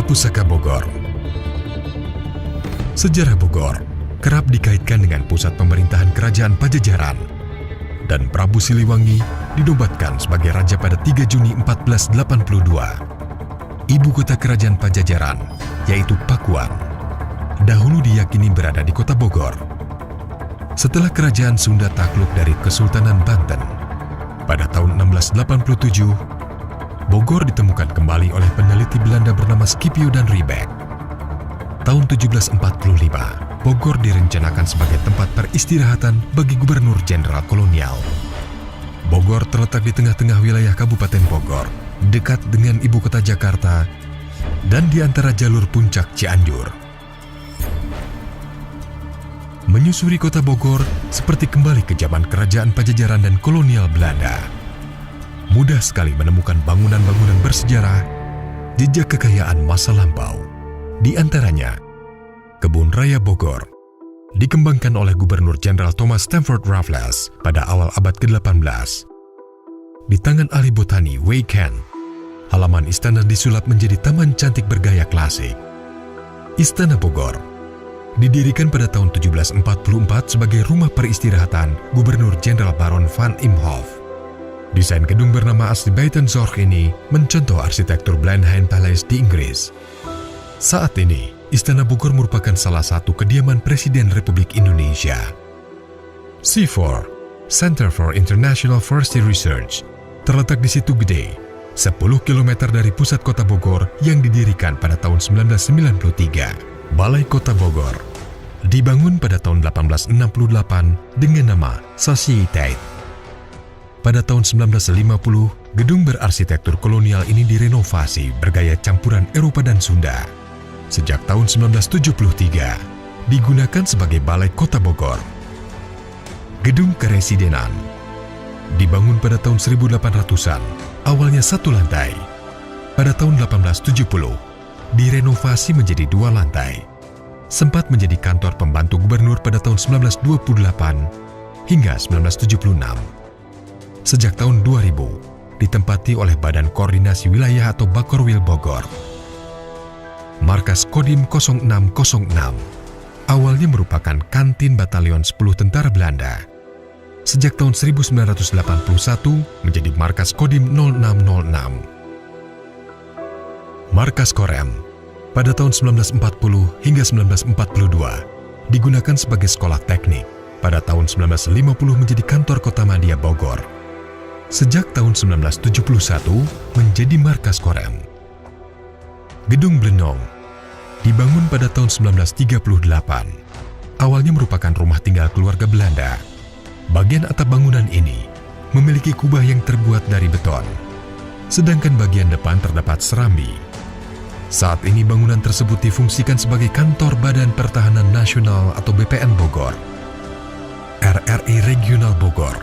Pusaka Bogor. Sejarah Bogor kerap dikaitkan dengan pusat pemerintahan Kerajaan Pajajaran, dan Prabu Siliwangi dinobatkan sebagai raja pada 3 Juni 1482. Ibu kota Kerajaan Pajajaran, yaitu Pakuan, dahulu diyakini berada di kota Bogor. Setelah Kerajaan Sunda takluk dari Kesultanan Banten, pada tahun 1687, Bogor ditemukan kembali oleh peneliti Belanda bernama Scipio dan Riebeck. Tahun 1745, Bogor direncanakan sebagai tempat peristirahatan bagi gubernur jenderal kolonial. Bogor terletak di tengah-tengah wilayah Kabupaten Bogor, dekat dengan ibu kota Jakarta, dan di antara jalur puncak Cianjur. Menyusuri kota Bogor seperti kembali ke zaman Kerajaan Pajajaran dan kolonial Belanda. Mudah sekali menemukan bangunan-bangunan bersejarah, jejak kekayaan masa lampau. Di antaranya, Kebun Raya Bogor, dikembangkan oleh Gubernur Jenderal Thomas Stamford Raffles pada awal abad ke-18. Di tangan ahli botani Wei Ken, halaman istana disulap menjadi taman cantik bergaya klasik. Istana Bogor didirikan pada tahun 1744 sebagai rumah peristirahatan Gubernur Jenderal Baron van Imhoff. Desain gedung bernama asli Buitenzorg ini mencontoh arsitektur Blenheim Palace di Inggris. Saat ini, Istana Bogor merupakan salah satu kediaman Presiden Republik Indonesia. C4, Center for International Forestry Research, terletak di Situ Gede, 10 km dari pusat kota Bogor yang didirikan pada tahun 1993. Balai Kota Bogor dibangun pada tahun 1868 dengan nama Societate. Pada tahun 1950, gedung berarsitektur kolonial ini direnovasi bergaya campuran Eropa dan Sunda. Sejak tahun 1973, digunakan sebagai Balai Kota Bogor. Gedung Keresidenan dibangun pada tahun 1800-an, awalnya satu lantai. Pada tahun 1870, direnovasi menjadi 2 lantai. Sempat menjadi kantor pembantu gubernur pada tahun 1928 hingga 1976. Sejak tahun 2000, ditempati oleh Badan Koordinasi Wilayah atau Bakorwil Bogor. Markas Kodim 0606 awalnya merupakan kantin Batalion 10 Tentara Belanda. Sejak tahun 1981 menjadi markas Kodim 0606. Markas Korem pada tahun 1940 hingga 1942 digunakan sebagai sekolah teknik. Pada tahun 1950 menjadi kantor Kota Madya Bogor. Sejak tahun 1971 menjadi markas Korem. Gedung Blenong dibangun pada tahun 1938. Awalnya merupakan rumah tinggal keluarga Belanda. Bagian atap bangunan ini memiliki kubah yang terbuat dari beton, sedangkan bagian depan terdapat serambi. Saat ini bangunan tersebut difungsikan sebagai kantor Badan Pertahanan Nasional atau BPN Bogor. RRI Regional Bogor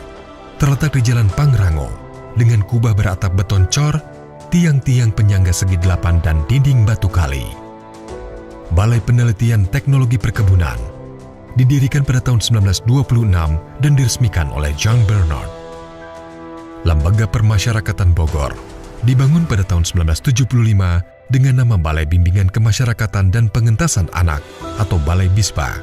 terletak di Jalan Pangrango dengan kubah beratap beton cor, tiang-tiang penyangga segi 8 dan dinding batu kali. Balai Penelitian Teknologi Perkebunan didirikan pada tahun 1926 dan diresmikan oleh John Bernard. Lembaga Permasyarakatan Bogor dibangun pada tahun 1975 dengan nama Balai Bimbingan Kemasyarakatan dan Pengentasan Anak atau Balai Bispa.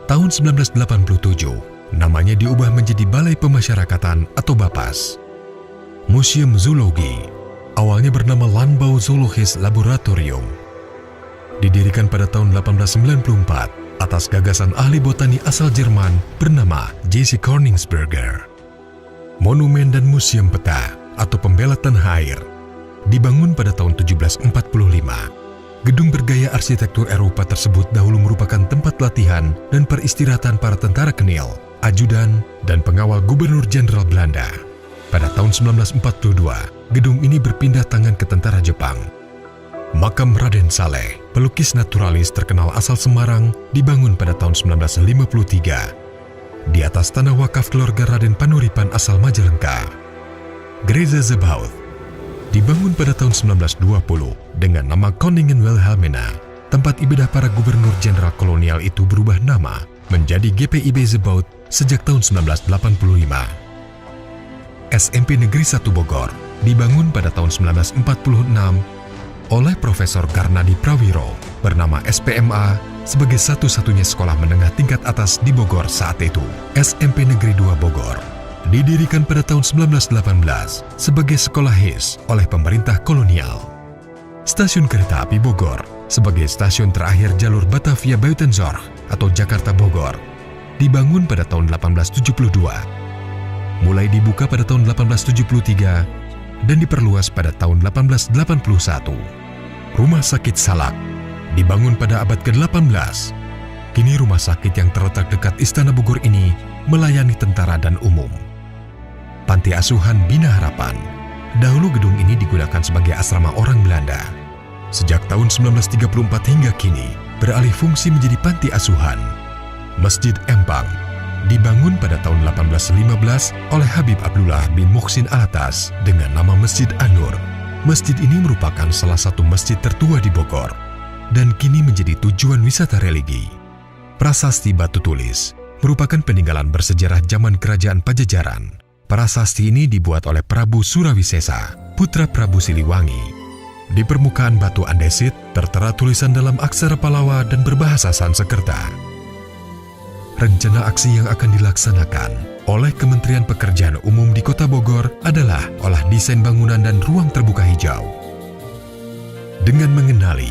Tahun 1987, namanya diubah menjadi Balai Pemasyarakatan atau Bapas. Museum Zoologi, awalnya bernama Landbau Zoologis Laboratorium, didirikan pada tahun 1894 atas gagasan ahli botani asal Jerman bernama J.C. Korningsberger. Monumen dan Museum Peta atau Pembela Tanah Air dibangun pada tahun 1745. Gedung bergaya arsitektur Eropa tersebut dahulu merupakan tempat latihan dan peristirahatan para tentara kenil, ajudan, dan pengawal Gubernur Jenderal Belanda. Pada tahun 1942, gedung ini berpindah tangan ke tentara Jepang. Makam Raden Saleh, pelukis naturalis terkenal asal Semarang, dibangun pada tahun 1953 di atas tanah wakaf keluarga Raden Panuripan asal Majalengka. Gereja Zebaoth dibangun pada tahun 1920 dengan nama Koningen Wilhelmina. Tempat ibadah para gubernur jenderal kolonial itu berubah nama menjadi GPIB Zebaoth sejak tahun 1985. SMP Negeri 1 Bogor dibangun pada tahun 1946 oleh Profesor Karnadi Prawiro bernama SPMA sebagai satu-satunya sekolah menengah tingkat atas di Bogor saat itu, SMP Negeri 2 Bogor. Didirikan pada tahun 1918 sebagai sekolah HIS oleh pemerintah kolonial. Stasiun Kereta Api Bogor sebagai stasiun terakhir jalur Batavia Buitenzorg atau Jakarta Bogor dibangun pada tahun 1872. Mulai dibuka pada tahun 1873 dan diperluas pada tahun 1881. Rumah Sakit Salak dibangun pada abad ke-18. Kini rumah sakit yang terletak dekat Istana Bogor ini melayani tentara dan umum. Panti Asuhan Bina Harapan. Dahulu gedung ini digunakan sebagai asrama orang Belanda. Sejak tahun 1934 hingga kini beralih fungsi menjadi panti asuhan. Masjid Empang dibangun pada tahun 1815 oleh Habib Abdullah bin Muhsin Alatas dengan nama Masjid An-Nur. Masjid ini merupakan salah satu masjid tertua di Bogor dan kini menjadi tujuan wisata religi. Prasasti Batu Tulis merupakan peninggalan bersejarah zaman Kerajaan Pajajaran. Prasasti ini dibuat oleh Prabu Surawisesa, putra Prabu Siliwangi. Di permukaan batu andesit tertera tulisan dalam aksara Palawa dan berbahasa Sanskerta. Rencana aksi yang akan dilaksanakan oleh Kementerian Pekerjaan Umum di Kota Bogor adalah olah desain bangunan dan ruang terbuka hijau. Dengan mengenali,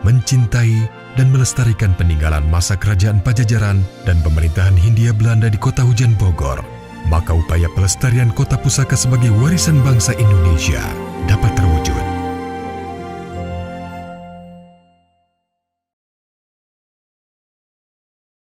mencintai, dan melestarikan peninggalan masa Kerajaan Pajajaran dan pemerintahan Hindia Belanda di Kota Hujan Bogor, maka upaya pelestarian Kota Pusaka sebagai warisan bangsa Indonesia dapat terwujud.